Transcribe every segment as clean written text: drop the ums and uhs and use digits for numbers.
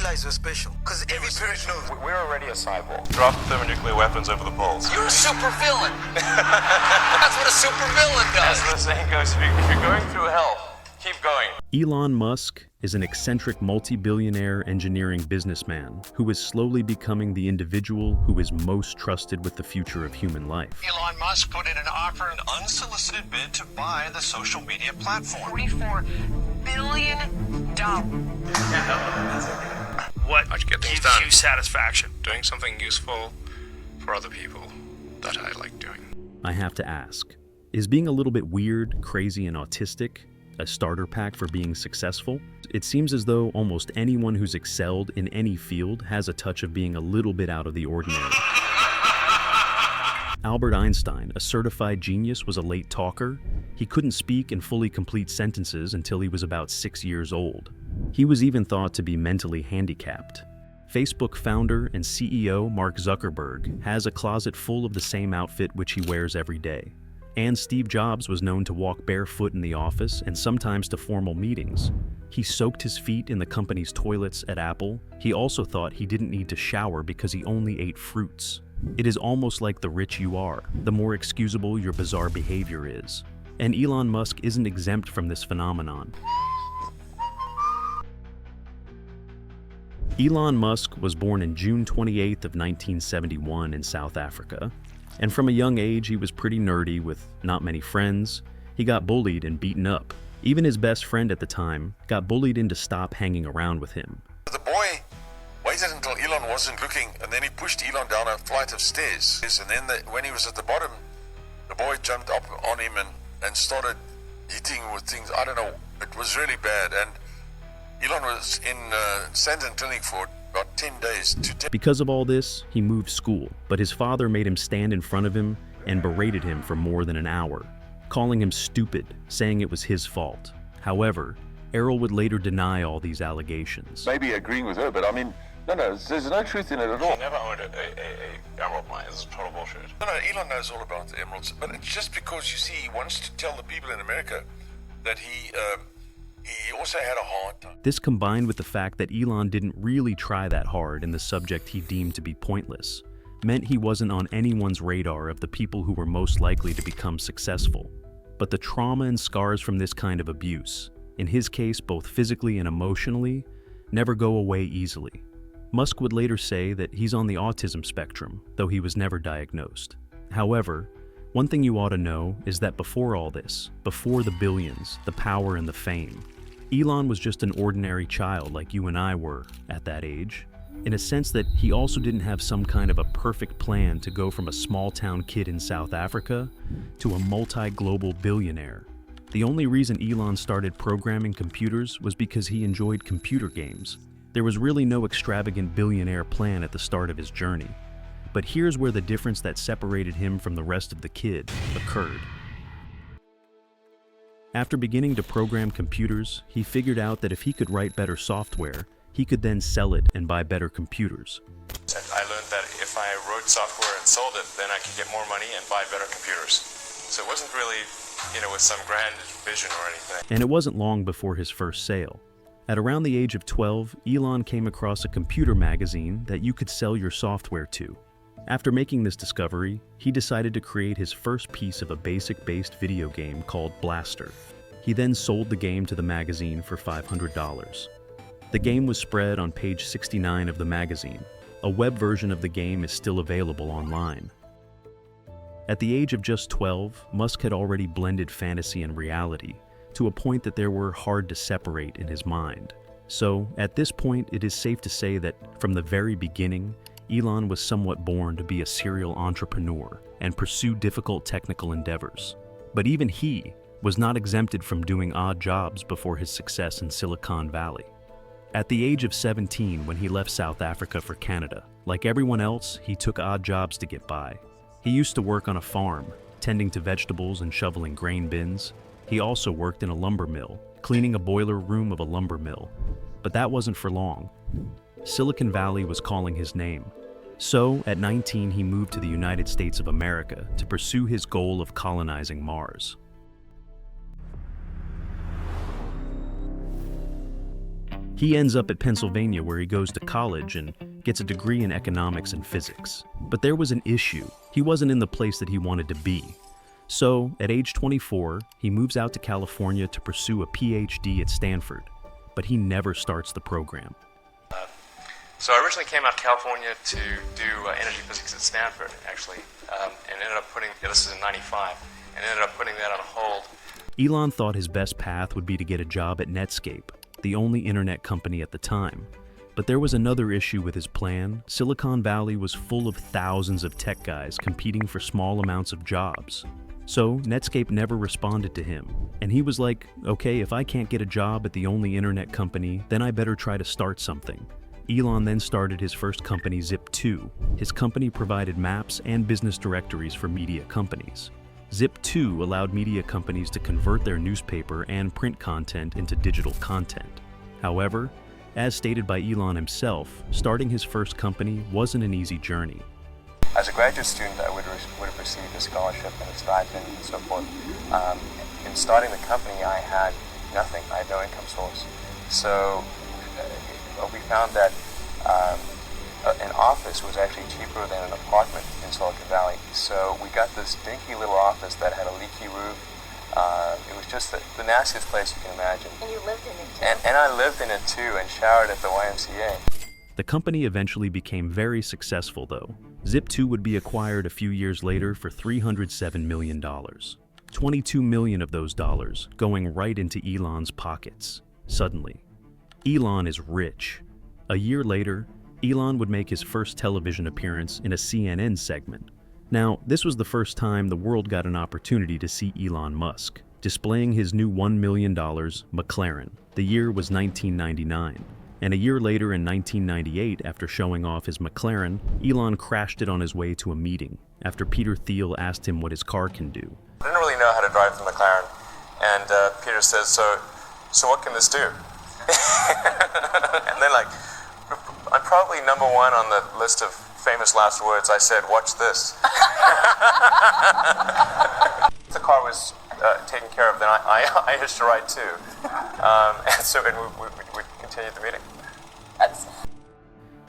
realize we're special. Because every parent knows. We're already a cyborg. Drop thermonuclear weapons over the poles. You're a super villain. That's what a super villain does. As the saying goes, if you're going through hell, keep going. Elon Musk is an eccentric multi-billionaire engineering businessman who is slowly becoming the individual who is most trusted with the future of human life. Elon Musk put in an offer, An unsolicited bid to buy the social media platform. $44 billion. What How'd you get things gives done? you satisfaction? Doing something useful for other people that I like doing. I have to ask, is being a little bit weird, crazy, and autistic a starter pack for being successful? It seems as though almost anyone who's excelled in any field has a touch of being a little bit out of the ordinary. Albert Einstein, a certified genius, was a late talker. He couldn't speak and fully complete sentences until he was about 6 years old. He was even thought to be mentally handicapped. Facebook founder and CEO Mark Zuckerberg has a closet full of the same outfit which he wears every day. And Steve Jobs was known to walk barefoot in the office and sometimes to formal meetings. He soaked his feet in the company's toilets at Apple. He also thought he didn't need to shower because he only ate fruits. It is almost like the rich you are, the more excusable your bizarre behavior is. And Elon Musk isn't exempt from this phenomenon. Elon Musk was born in June 28th of 1971 in South Africa. And from a young age, he was pretty nerdy with not many friends. He got bullied and beaten up. Even his best friend at the time got bullied into stop hanging around with him. The boy waited until Elon wasn't looking, and then he pushed Elon down a flight of stairs. And then when he was at the bottom, the boy jumped up on him and started hitting with things. I don't know. It was really bad. And Elon was in Sandton Clinic for about 10 days. Because of all this, he moved school, but his father made him stand in front of him and berated him for more than an hour, calling him stupid, saying it was his fault. However, Errol would later deny all these allegations. Maybe agreeing with her, but I mean, no, there's no truth in it at all. I never owned a emerald mine. This is total bullshit. No, Elon knows all about the emeralds, but it's just because, you see, he wants to tell the people in America that he also had a hard time. This combined with the fact that Elon didn't really try that hard in the subject he deemed to be pointless, meant he wasn't on anyone's radar of the people who were most likely to become successful. But the trauma and scars from this kind of abuse, in his case both physically and emotionally, never go away easily. Musk would later say that he's on the autism spectrum, though he was never diagnosed. However, one thing you ought to know is that before all this, before the billions, the power and the fame, Elon was just an ordinary child like you and I were at that age, in a sense that he also didn't have some kind of a perfect plan to go from a small-town kid in South Africa to a multi-global billionaire. The only reason Elon started programming computers was because he enjoyed computer games. There was really no extravagant billionaire plan at the start of his journey. But here's where the difference that separated him from the rest of the kid occurred. After beginning to program computers, he figured out that if he could write better software, he could then sell it and buy better computers. I learned that if I wrote software and sold it, then I could get more money and buy better computers. So it wasn't really, with some grand vision or anything. And it wasn't long before his first sale. At around the age of 12, Elon came across a computer magazine that you could sell your software to. After making this discovery, he decided to create his first piece of a basic-based video game called Blastar. He then sold the game to the magazine for $500. The game was spread on page 69 of the magazine. A web version of the game is still available online. At the age of just 12, Musk had already blended fantasy and reality to a point that they were hard to separate in his mind. So, at this point, it is safe to say that from the very beginning, Elon was somewhat born to be a serial entrepreneur and pursue difficult technical endeavors. But even he was not exempted from doing odd jobs before his success in Silicon Valley. At the age of 17, when he left South Africa for Canada, like everyone else, he took odd jobs to get by. He used to work on a farm, tending to vegetables and shoveling grain bins. He also worked in a lumber mill, cleaning a boiler room of a lumber mill. But that wasn't for long. Silicon Valley was calling his name. So, at 19, he moved to the United States of America to pursue his goal of colonizing Mars. He ends up at Pennsylvania, where he goes to college and gets a degree in economics and physics. But there was an issue. He wasn't in the place that he wanted to be. So, at age 24, he moves out to California to pursue a PhD at Stanford. But he never starts the program. So I originally came out to California to do energy physics at Stanford, actually, and ended up putting, this is in 95, and ended up putting that on hold. Elon thought his best path would be to get a job at Netscape, the only internet company at the time. But there was another issue with his plan. Silicon Valley was full of thousands of tech guys competing for small amounts of jobs. So Netscape never responded to him, and he was like, okay, if I can't get a job at the only internet company, then I better try to start something. Elon then started his first company, Zip2. His company provided maps and business directories for media companies. Zip2 allowed media companies to convert their newspaper and print content into digital content. However, as stated by Elon himself, starting his first company wasn't an easy journey. As a graduate student, I would have received a scholarship and a stipend and so forth. In starting the company, I had nothing. I had no income source. So we found that an office was actually cheaper than an apartment in Silicon Valley. So we got this dinky little office that had a leaky roof. It was just the nastiest place you can imagine. And you lived in it too? And I lived in it too and showered at the YMCA. The company eventually became very successful, though. Zip2 would be acquired a few years later for $307 million. $22 million of those dollars going right into Elon's pockets. Suddenly, Elon is rich. A year later, Elon would make his first television appearance in a CNN segment. Now, this was the first time the world got an opportunity to see Elon Musk, displaying his new $1 million McLaren. The year was 1999. And a year later in 1998, after showing off his McLaren, Elon crashed it on his way to a meeting after Peter Thiel asked him what his car can do. I didn't really know how to drive the McLaren, and Peter says, so what can this do? And then, like, I'm probably number one on the list of famous last words. I said, watch this. The car was taken care of, then I hitched a ride too. And we continued the meeting.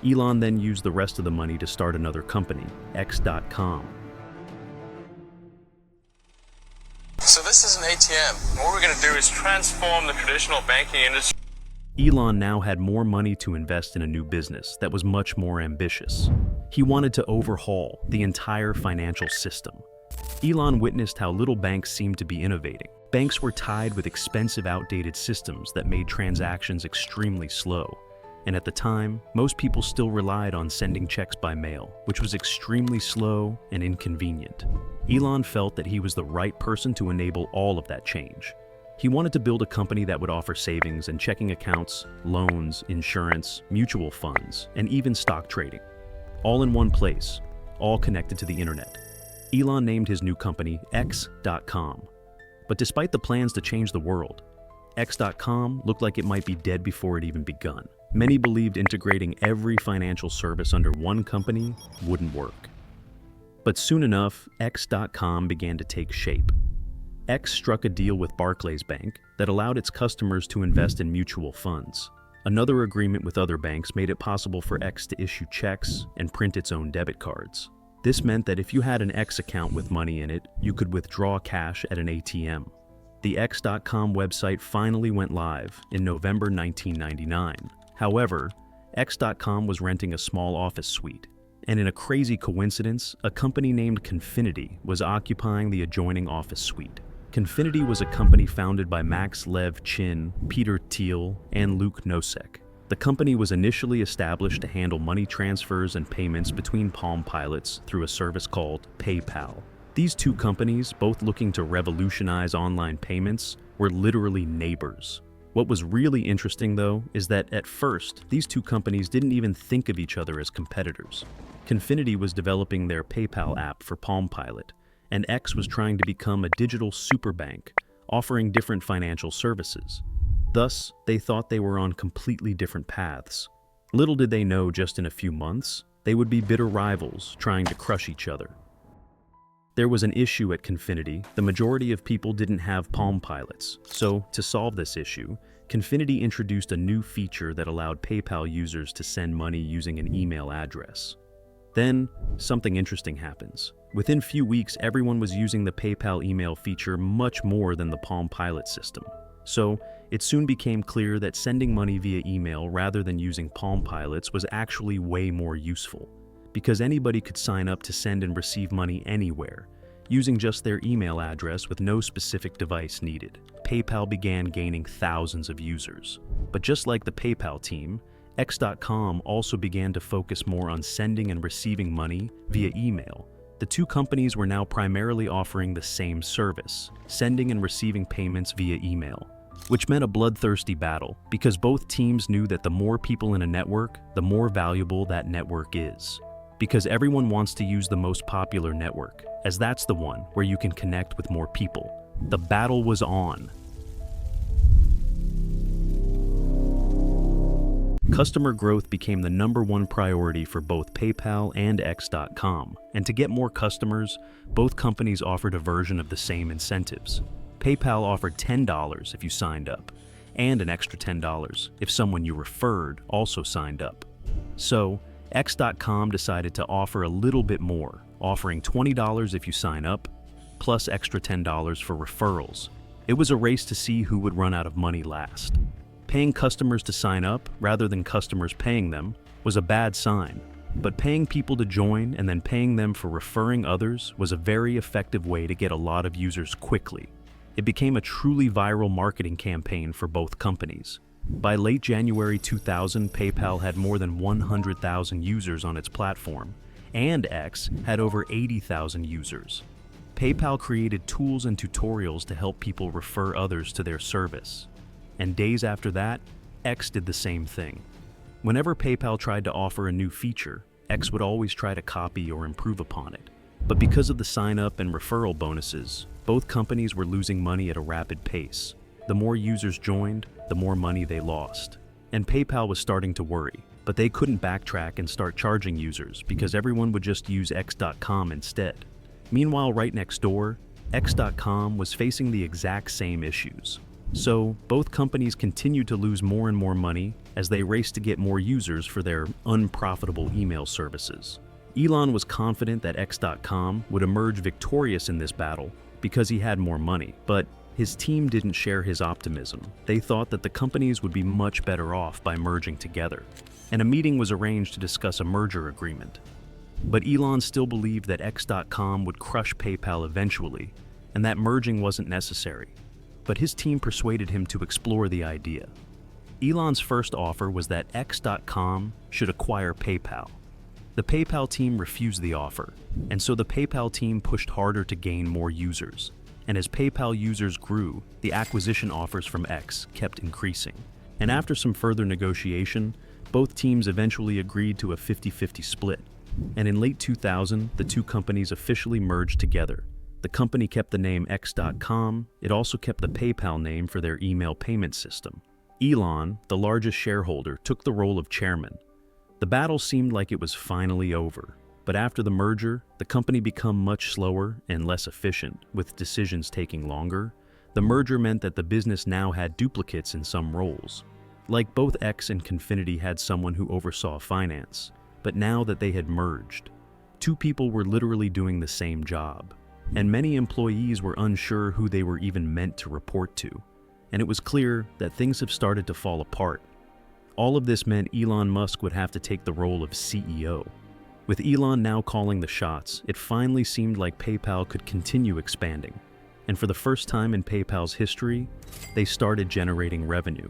Elon then used the rest of the money to start another company, X.com. So this is an ATM. What we're going to do is transform the traditional banking industry. Elon now had more money to invest in a new business that was much more ambitious. He wanted to overhaul the entire financial system. Elon witnessed how little banks seemed to be innovating. Banks were tied with expensive, outdated systems that made transactions extremely slow. And at the time, most people still relied on sending checks by mail, which was extremely slow and inconvenient. Elon felt that he was the right person to enable all of that change. He wanted to build a company that would offer savings and checking accounts, loans, insurance, mutual funds, and even stock trading. All in one place, all connected to the internet. Elon named his new company X.com. But despite the plans to change the world, X.com looked like it might be dead before it even begun. Many believed integrating every financial service under one company wouldn't work. But soon enough, X.com began to take shape. X struck a deal with Barclays Bank that allowed its customers to invest in mutual funds. Another agreement with other banks made it possible for X to issue checks and print its own debit cards. This meant that if you had an X account with money in it, you could withdraw cash at an ATM. The X.com website finally went live in November 1999. However, X.com was renting a small office suite, and in a crazy coincidence, a company named Confinity was occupying the adjoining office suite. Confinity was a company founded by Max Lev Chin, Peter Thiel, and Luke Nosek. The company was initially established to handle money transfers and payments between Palm Pilots through a service called PayPal. These two companies, both looking to revolutionize online payments, were literally neighbors. What was really interesting, though, is that at first, these two companies didn't even think of each other as competitors. Confinity was developing their PayPal app for Palm Pilot, and X was trying to become a digital superbank, offering different financial services. Thus, they thought they were on completely different paths. Little did they know just in a few months, they would be bitter rivals trying to crush each other. There was an issue at Confinity. The majority of people didn't have Palm Pilots, so to solve this issue, Confinity introduced a new feature that allowed PayPal users to send money using an email address. Then, something interesting happens. Within few weeks, everyone was using the PayPal email feature much more than the Palm Pilot system. So, it soon became clear that sending money via email rather than using Palm Pilots was actually way more useful, because anybody could sign up to send and receive money anywhere, using just their email address with no specific device needed. PayPal began gaining thousands of users. But just like the PayPal team, X.com also began to focus more on sending and receiving money via email. The two companies were now primarily offering the same service, sending and receiving payments via email, which meant a bloodthirsty battle because both teams knew that the more people in a network, the more valuable that network is. Because everyone wants to use the most popular network, as that's the one where you can connect with more people. The battle was on. Customer growth became the #1 priority for both PayPal and X.com, and to get more customers, both companies offered a version of the same incentives. PayPal offered $10 if you signed up, and an extra $10 if someone you referred also signed up. So, X.com decided to offer a little bit more, offering $20 if you sign up, plus extra $10 for referrals. It was a race to see who would run out of money last. Paying customers to sign up, rather than customers paying them, was a bad sign. But paying people to join and then paying them for referring others was a very effective way to get a lot of users quickly. It became a truly viral marketing campaign for both companies. By late January 2000, PayPal had more than 100,000 users on its platform, and X had over 80,000 users. PayPal created tools and tutorials to help people refer others to their service. And days after that, X did the same thing. Whenever PayPal tried to offer a new feature, X would always try to copy or improve upon it. But because of the sign-up and referral bonuses, both companies were losing money at a rapid pace. The more users joined, the more money they lost. And PayPal was starting to worry, but they couldn't backtrack and start charging users because everyone would just use X.com instead. Meanwhile, right next door, X.com was facing the exact same issues. So, both companies continued to lose more and more money as they raced to get more users for their unprofitable email services. Elon was confident that X.com would emerge victorious in this battle because he had more money, but his team didn't share his optimism. They thought that the companies would be much better off by merging together, and a meeting was arranged to discuss a merger agreement. But Elon still believed that X.com would crush PayPal eventually, and that merging wasn't necessary. But his team persuaded him to explore the idea. Elon's first offer was that X.com should acquire PayPal. The PayPal team refused the offer, and so the PayPal team pushed harder to gain more users. And as PayPal users grew, the acquisition offers from X kept increasing. And after some further negotiation, both teams eventually agreed to a 50-50 split. And in late 2000, the two companies officially merged together. The company kept the name X.com, it also kept the PayPal name for their email payment system. Elon, the largest shareholder, took the role of chairman. The battle seemed like it was finally over, but after the merger, the company became much slower and less efficient, with decisions taking longer. The merger meant that the business now had duplicates in some roles. Like both X and Confinity had someone who oversaw finance, but now that they had merged, two people were literally doing the same job. And many employees were unsure who they were even meant to report to, and it was clear that things have started to fall apart. All of this meant Elon Musk would have to take the role of CEO. With Elon now calling the shots, it finally seemed like PayPal could continue expanding, and for the first time in PayPal's history, they started generating revenue.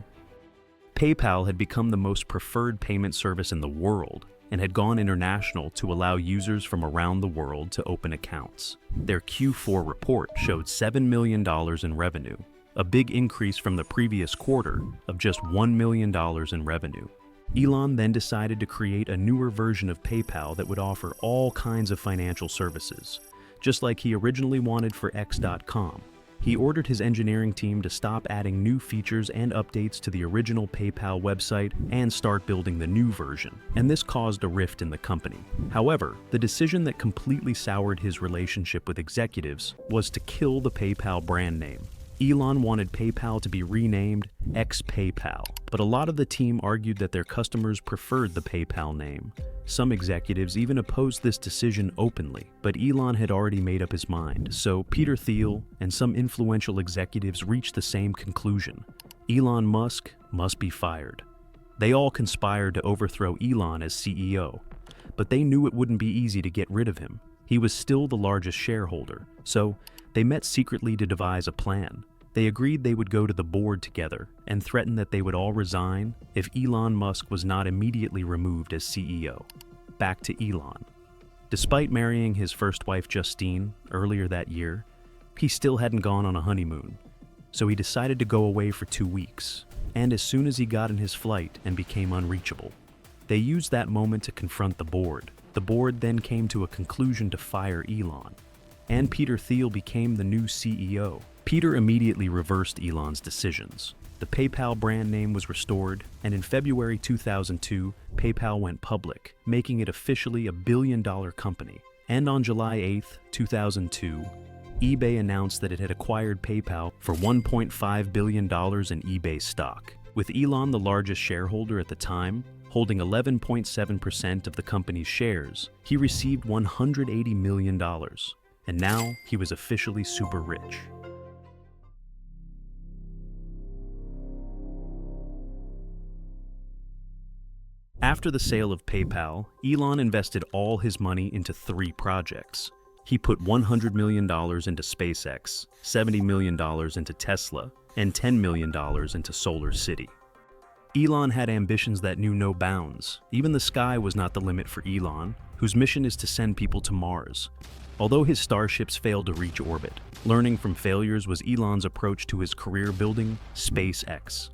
PayPal had become the most preferred payment service in the world, and had gone international to allow users from around the world to open accounts. Their Q4 report showed $7 million in revenue, a big increase from the previous quarter of just $1 million in revenue. Elon then decided to create a newer version of PayPal that would offer all kinds of financial services, just like he originally wanted for X.com. He ordered his engineering team to stop adding new features and updates to the original PayPal website and start building the new version, and this caused a rift in the company. However, the decision that completely soured his relationship with executives was to kill the PayPal brand name. Elon wanted PayPal to be renamed X-PayPal, but a lot of the team argued that their customers preferred the PayPal name. Some executives even opposed this decision openly, but Elon had already made up his mind, so Peter Thiel and some influential executives reached the same conclusion. Elon Musk must be fired. They all conspired to overthrow Elon as CEO, but they knew it wouldn't be easy to get rid of him. He was still the largest shareholder, so they met secretly to devise a plan. They agreed they would go to the board together and threatened that they would all resign if Elon Musk was not immediately removed as CEO. Back to Elon. Despite marrying his first wife Justine earlier that year, he still hadn't gone on a honeymoon, so he decided to go away for 2 weeks, and as soon as he got in his flight and became unreachable, they used that moment to confront the board. The board then came to a conclusion to fire Elon, and Peter Thiel became the new CEO. Peter immediately reversed Elon's decisions. The PayPal brand name was restored, and in February 2002, PayPal went public, making it officially a billion-dollar company. And on July 8, 2002, eBay announced that it had acquired PayPal for $1.5 billion in eBay stock. With Elon the largest shareholder at the time, holding 11.7% of the company's shares, he received $180 million, and now he was officially super rich. After the sale of PayPal, Elon invested all his money into 3 projects. He put $100 million into SpaceX, $70 million into Tesla, and $10 million into Solar City. Elon had ambitions that knew no bounds. Even the sky was not the limit for Elon, whose mission is to send people to Mars. Although his starships failed to reach orbit, learning from failures was Elon's approach to his career building SpaceX.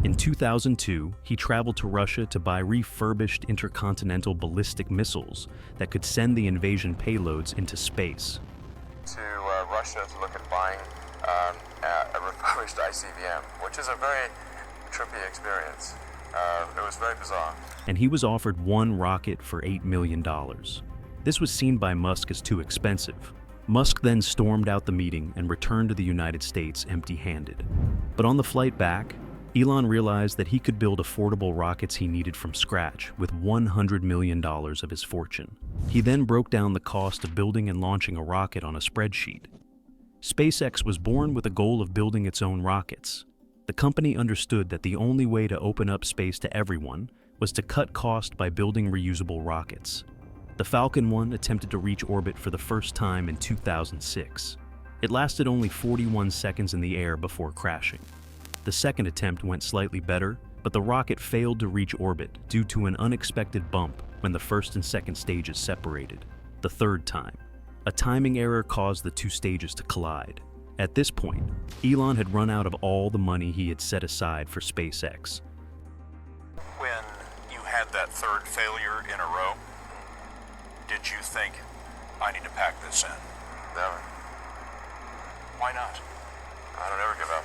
In 2002, he traveled to Russia to buy refurbished intercontinental ballistic missiles that could send the invasion payloads into space. To Russia to look at buying a refurbished ICBM, which is a very trippy experience. It was very bizarre. And he was offered one rocket for $8 million. This was seen by Musk as too expensive. Musk then stormed out the meeting and returned to the United States empty-handed. But on the flight back, Elon realized that he could build affordable rockets he needed from scratch with $100 million of his fortune. He then broke down the cost of building and launching a rocket on a spreadsheet. SpaceX was born with a goal of building its own rockets. The company understood that the only way to open up space to everyone was to cut cost by building reusable rockets. The Falcon 1 attempted to reach orbit for the first time in 2006. It lasted only 41 seconds in the air before crashing. The second attempt went slightly better, but the rocket failed to reach orbit due to an unexpected bump when the first and second stages separated. The third time, a timing error caused the 2 stages to collide. At this point, Elon had run out of all the money he had set aside for SpaceX. When you had that third failure in a row, did you think, I need to pack this in? Never. Why not? I don't ever give up.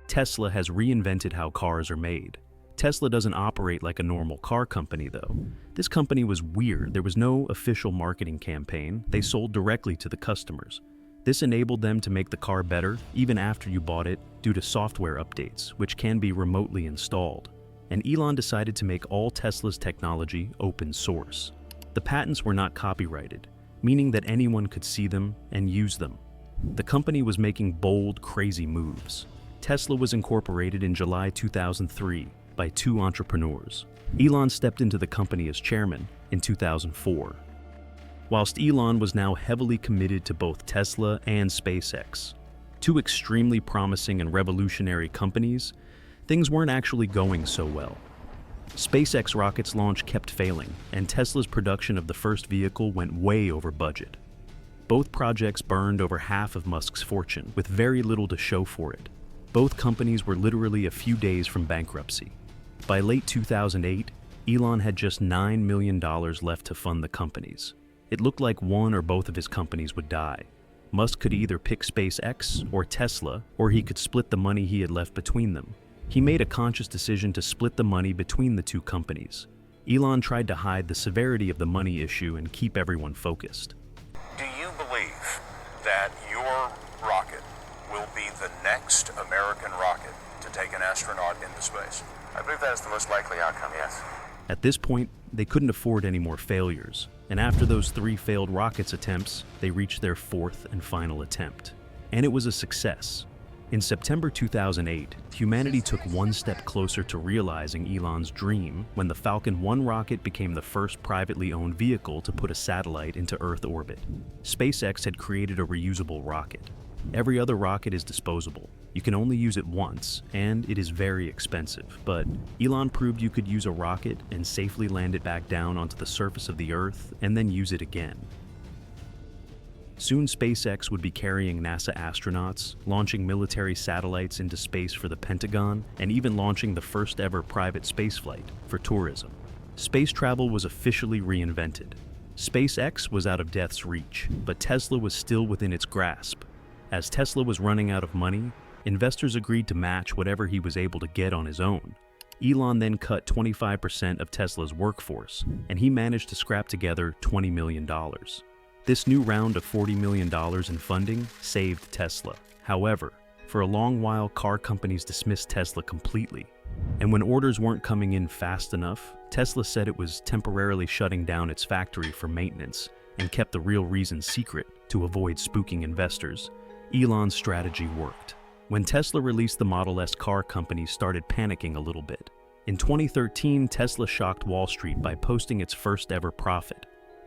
Tesla has reinvented how cars are made. Tesla doesn't operate like a normal car company, though. This company was weird. There was no official marketing campaign. They sold directly to the customers. This enabled them to make the car better even after you bought it due to software updates, which can be remotely installed. And Elon decided to make all Tesla's technology open source. The patents were not copyrighted, meaning that anyone could see them and use them. The company was making bold, crazy moves. Tesla was incorporated in July 2003 by 2 entrepreneurs. Elon stepped into the company as chairman in 2004. Whilst Elon was now heavily committed to both Tesla and SpaceX, 2 extremely promising and revolutionary companies, things weren't actually going so well. SpaceX rocket's launch kept failing, and Tesla's production of the first vehicle went way over budget. Both projects burned over half of Musk's fortune, with very little to show for it. Both companies were literally a few days from bankruptcy. By late 2008, Elon had just $9 million left to fund the companies. It looked like one or both of his companies would die. Musk could either pick SpaceX or Tesla, or he could split the money he had left between them. He made a conscious decision to split the money between the 2 companies. Elon tried to hide the severity of the money issue and keep everyone focused. Do you believe that your rocket next American rocket to take an astronaut into space? I believe that is the most likely outcome, yes. At this point, they couldn't afford any more failures, and after those 3 failed rockets attempts, they reached their 4th and final attempt. And it was a success. In September 2008, humanity took one step closer to realizing Elon's dream when the Falcon 1 rocket became the first privately owned vehicle to put a satellite into Earth orbit. SpaceX had created a reusable rocket. Every other rocket is disposable. You can only use it once, and it is very expensive. But Elon proved you could use a rocket and safely land it back down onto the surface of the Earth and then use it again. Soon SpaceX would be carrying NASA astronauts, launching military satellites into space for the Pentagon, and even launching the first ever private spaceflight for tourism. Space travel was officially reinvented. SpaceX was out of death's reach, but Tesla was still within its grasp. As Tesla was running out of money, investors agreed to match whatever he was able to get on his own. Elon then cut 25% of Tesla's workforce, and he managed to scrap together $20 million. This new round of $40 million in funding saved Tesla. However, for a long while, car companies dismissed Tesla completely. And when orders weren't coming in fast enough, Tesla said it was temporarily shutting down its factory for maintenance and kept the real reason secret to avoid spooking investors. Elon's strategy worked. When Tesla released the Model S, car companies started panicking a little bit. In 2013, Tesla shocked Wall Street by posting its first ever profit.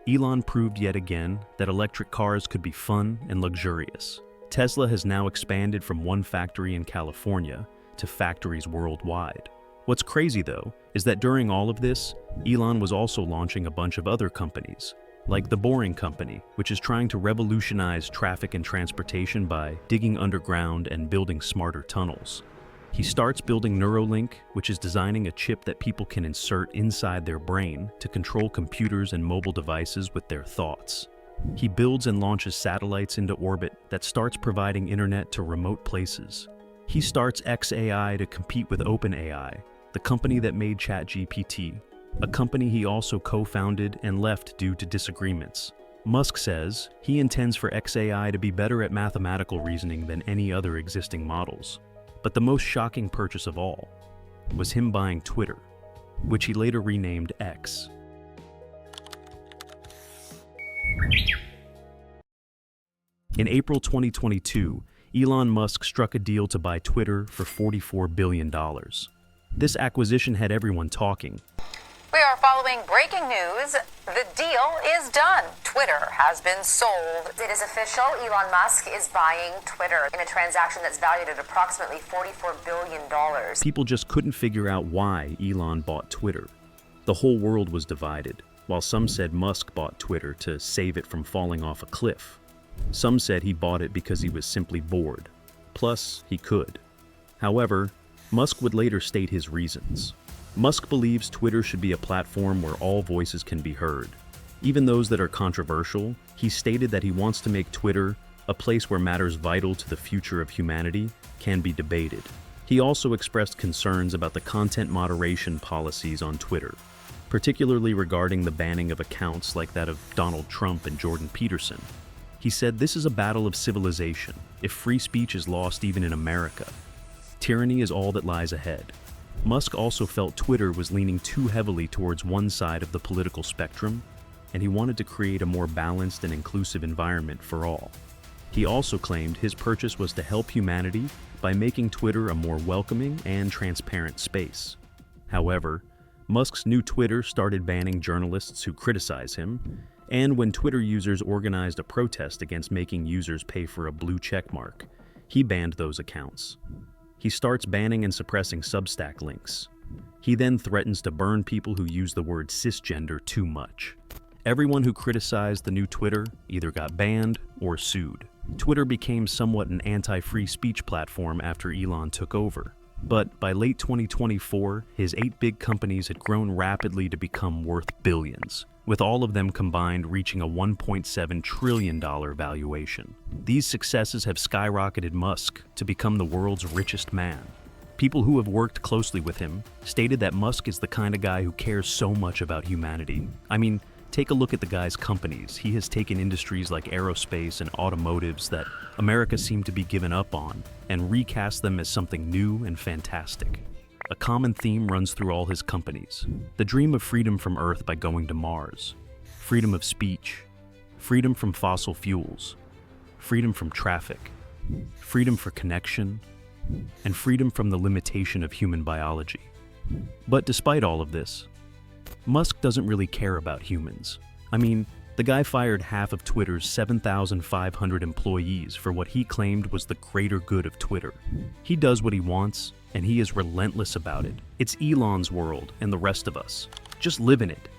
Elon proved yet again that electric cars could be fun and luxurious. Tesla has now expanded from one factory in California to factories worldwide. What's crazy though, is that during all of this, Elon was also launching a bunch of other companies, like the Boring Company, which is trying to revolutionize traffic and transportation by digging underground and building smarter tunnels. He starts building Neuralink, which is designing a chip that people can insert inside their brain to control computers and mobile devices with their thoughts. He builds and launches satellites into orbit that starts providing internet to remote places. He starts xAI to compete with OpenAI, the company that made ChatGPT, a company he also co-founded and left due to disagreements. Musk says he intends for xAI to be better at mathematical reasoning than any other existing models. But the most shocking purchase of all was him buying Twitter, which he later renamed X. In April 2022, Elon Musk struck a deal to buy Twitter for $44 billion. This acquisition had everyone talking. We are following breaking news. The deal is done. Twitter has been sold. It is official. Elon Musk is buying Twitter in a transaction that's valued at approximately $44 billion. People just couldn't figure out why Elon bought Twitter. The whole world was divided. While some said Musk bought Twitter to save it from falling off a cliff. Some said he bought it because he was simply bored. Plus, he could. However, Musk would later state his reasons. Musk believes Twitter should be a platform where all voices can be heard. Even those that are controversial, he stated that he wants to make Twitter a place where matters vital to the future of humanity can be debated. He also expressed concerns about the content moderation policies on Twitter, particularly regarding the banning of accounts like that of Donald Trump and Jordan Peterson. He said this is a battle of civilization. If free speech is lost even in America, tyranny is all that lies ahead. Musk also felt Twitter was leaning too heavily towards one side of the political spectrum, and he wanted to create a more balanced and inclusive environment for all. He also claimed his purchase was to help humanity by making Twitter a more welcoming and transparent space. However, Musk's new Twitter started banning journalists who criticize him, and when Twitter users organized a protest against making users pay for a blue checkmark, he banned those accounts. He starts banning and suppressing Substack links. He then threatens to burn people who use the word cisgender too much. Everyone who criticized the new Twitter either got banned or sued. Twitter became somewhat an anti-free speech platform after Elon took over. But by late 2024, his 8 big companies had grown rapidly to become worth billions, with all of them combined reaching a $1.7 trillion valuation. These successes have skyrocketed Musk to become the world's richest man. People who have worked closely with him stated that Musk is the kind of guy who cares so much about humanity. I mean, Take a look at the guy's companies. He has taken industries like aerospace and automotives that America seemed to be given up on and recast them as something new and fantastic. A common theme runs through all his companies. The dream of freedom from Earth by going to Mars, freedom of speech, freedom from fossil fuels, freedom from traffic, freedom for connection, and freedom from the limitation of human biology. But despite all of this, Musk doesn't really care about humans. I mean, the guy fired half of Twitter's 7,500 employees for what he claimed was the greater good of Twitter. He does what he wants, and he is relentless about it. It's Elon's world and the rest of us. Just live in it.